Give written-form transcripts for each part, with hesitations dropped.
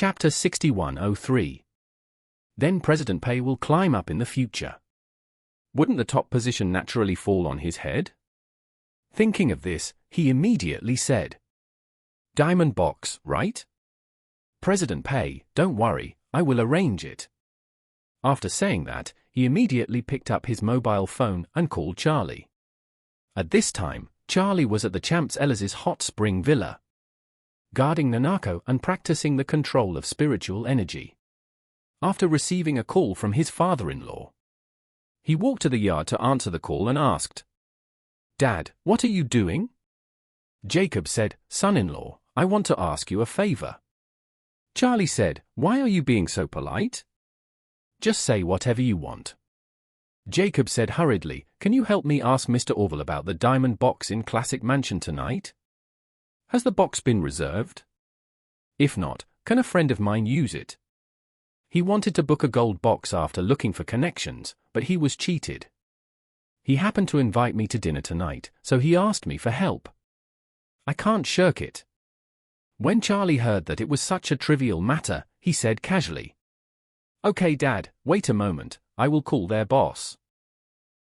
Chapter 6103. Then President Pei will climb up in the future. Wouldn't the top position naturally fall on his head? Thinking of this, he immediately said, "Diamond box, right? President Pei, don't worry, I will arrange it." After saying that, he immediately picked up his mobile phone and called Charlie. At this time, Charlie was at the Champs Elysees hot spring villa, guarding Nanako and practicing the control of spiritual energy. After receiving a call from his father-in-law, he walked to the yard to answer the call and asked, "Dad, what are you doing?" Jacob said, "Son-in-law, I want to ask you a favor." Charlie said, "Why are you being so polite? Just say whatever you want." Jacob said hurriedly, "Can you help me ask Mr. Orville about the diamond box in Classic Mansion tonight? Has the box been reserved? If not, can a friend of mine use it? He wanted to book a gold box after looking for connections, but he was cheated. He happened to invite me to dinner tonight, so he asked me for help. I can't shirk it." When Charlie heard that it was such a trivial matter, he said casually, "Okay, Dad, wait a moment, I will call their boss.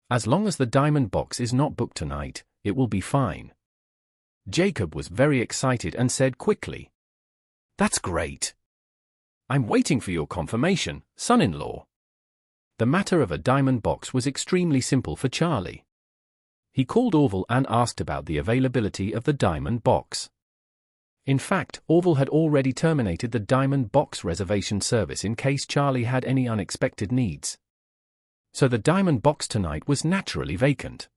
As long as the diamond box is not booked tonight, it will be fine." Jacob was very excited and said quickly, "That's great. I'm waiting for your confirmation, son-in-law." The matter of a diamond box was extremely simple for Charlie. He called Orville and asked about the availability of the diamond box. In fact, Orville had already terminated the diamond box reservation service in case Charlie had any unexpected needs. So the diamond box tonight was naturally vacant.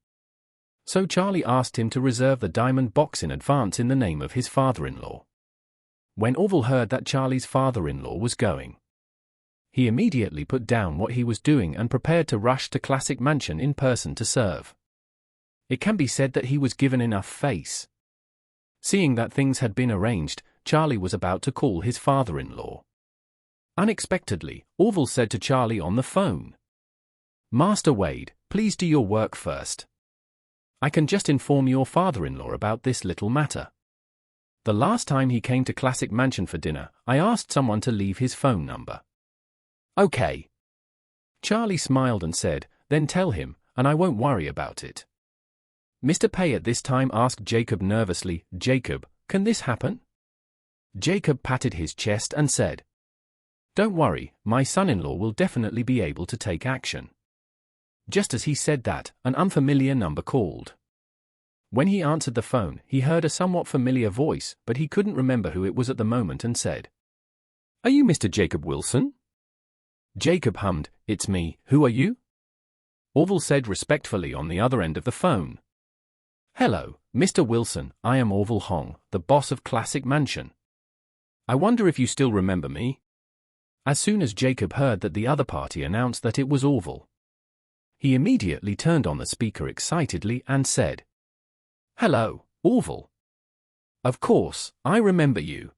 So Charlie asked him to reserve the diamond box in advance in the name of his father-in-law. When Orville heard that Charlie's father-in-law was going, he immediately put down what he was doing and prepared to rush to Classic Mansion in person to serve. It can be said that he was given enough face. Seeing that things had been arranged, Charlie was about to call his father-in-law. Unexpectedly, Orville said to Charlie on the phone, "Master Wade, please do your work first. I can just inform your father-in-law about this little matter. The last time he came to Classic Mansion for dinner, I asked someone to leave his phone number." "Okay." Charlie smiled and said, "Then tell him, and I won't worry about it." Mr. Pei at this time asked Jacob nervously, "Jacob, can this happen?" Jacob patted his chest and said, "Don't worry, my son-in-law will definitely be able to take action." Just as he said that, an unfamiliar number called. When he answered the phone, he heard a somewhat familiar voice, but he couldn't remember who it was at the moment and said, "Are you Mr. Jacob Wilson?" Jacob hummed, "It's me, who are you?" Orville said respectfully on the other end of the phone, "Hello, Mr. Wilson, I am Orville Hong, the boss of Classic Mansion. I wonder if you still remember me?" As soon as Jacob heard that the other party announced that it was Orville, he immediately turned on the speaker excitedly and said, "Hello, Orville. Of course, I remember you."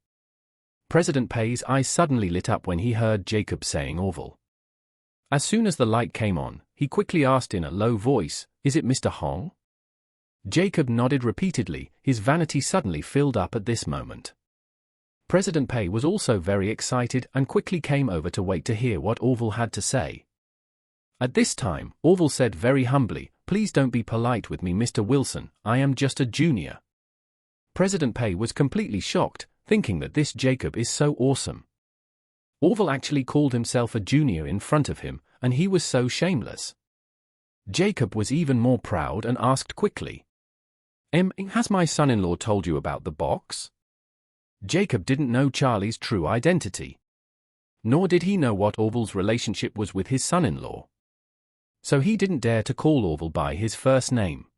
President Pei's eyes suddenly lit up when he heard Jacob saying Orville. As soon as the light came on, he quickly asked in a low voice, "Is it Mr. Hong?" Jacob nodded repeatedly, his vanity suddenly filled up at this moment. President Pei was also very excited and quickly came over to wait to hear what Orville had to say. At this time, Orville said very humbly, "Please don't be polite with me, Mr. Wilson, I am just a junior." President Pei was completely shocked, thinking that this Jacob is so awesome. Orville actually called himself a junior in front of him, and he was so shameless. Jacob was even more proud and asked quickly, Has my son-in-law told you about the box?" Jacob didn't know Charlie's true identity. Nor did he know what Orville's relationship was with his son-in-law. So he didn't dare to call Orville by his first name.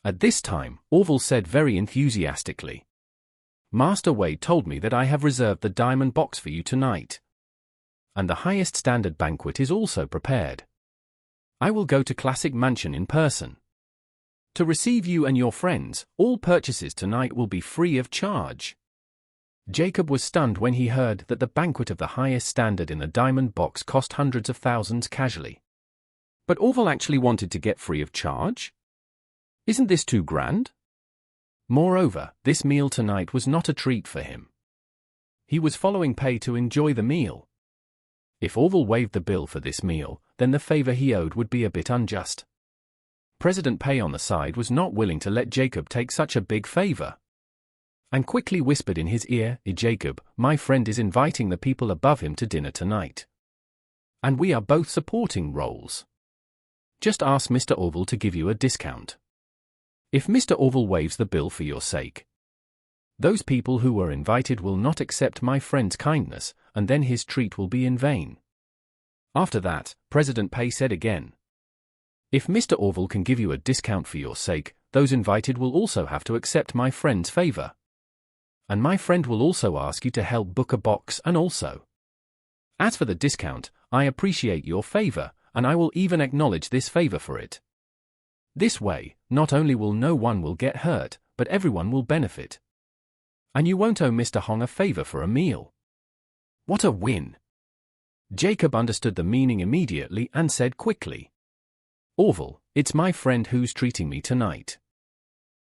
At this time, Orville said very enthusiastically, "Master Wade told me that I have reserved the diamond box for you tonight. And the highest standard banquet is also prepared. I will go to Classic Mansion in person to receive you and your friends. All purchases tonight will be free of charge." Jacob was stunned when he heard that the banquet of the highest standard in the diamond box cost hundreds of thousands casually. But Orville actually wanted to get free of charge? Isn't this too grand? Moreover, this meal tonight was not a treat for him. He was following Pei to enjoy the meal. If Orville waived the bill for this meal, then the favor he owed would be a bit unjust. President Pei on the side was not willing to let Jacob take such a big favor, and quickly whispered in his ear, Jacob, my friend is inviting the people above him to dinner tonight. And we are both supporting roles. Just ask Mr. Orville to give you a discount. If Mr. Orville waives the bill for your sake, those people who were invited will not accept my friend's kindness, and then his treat will be in vain. After that, President Pei said again, if Mr. Orville can give you a discount for your sake, those invited will also have to accept my friend's favor. And my friend will also ask you to help book a box and also. As for the discount, I appreciate your favor, and I will even acknowledge this favor for it. This way, not only will no one will get hurt, but everyone will benefit. And you won't owe Mr. Hong a favor for a meal. What a win! Jacob understood the meaning immediately and said quickly, Orville, it's my friend who's treating me tonight.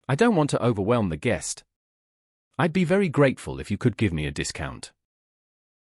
I don't want to overwhelm the guest. I'd be very grateful if you could give me a discount.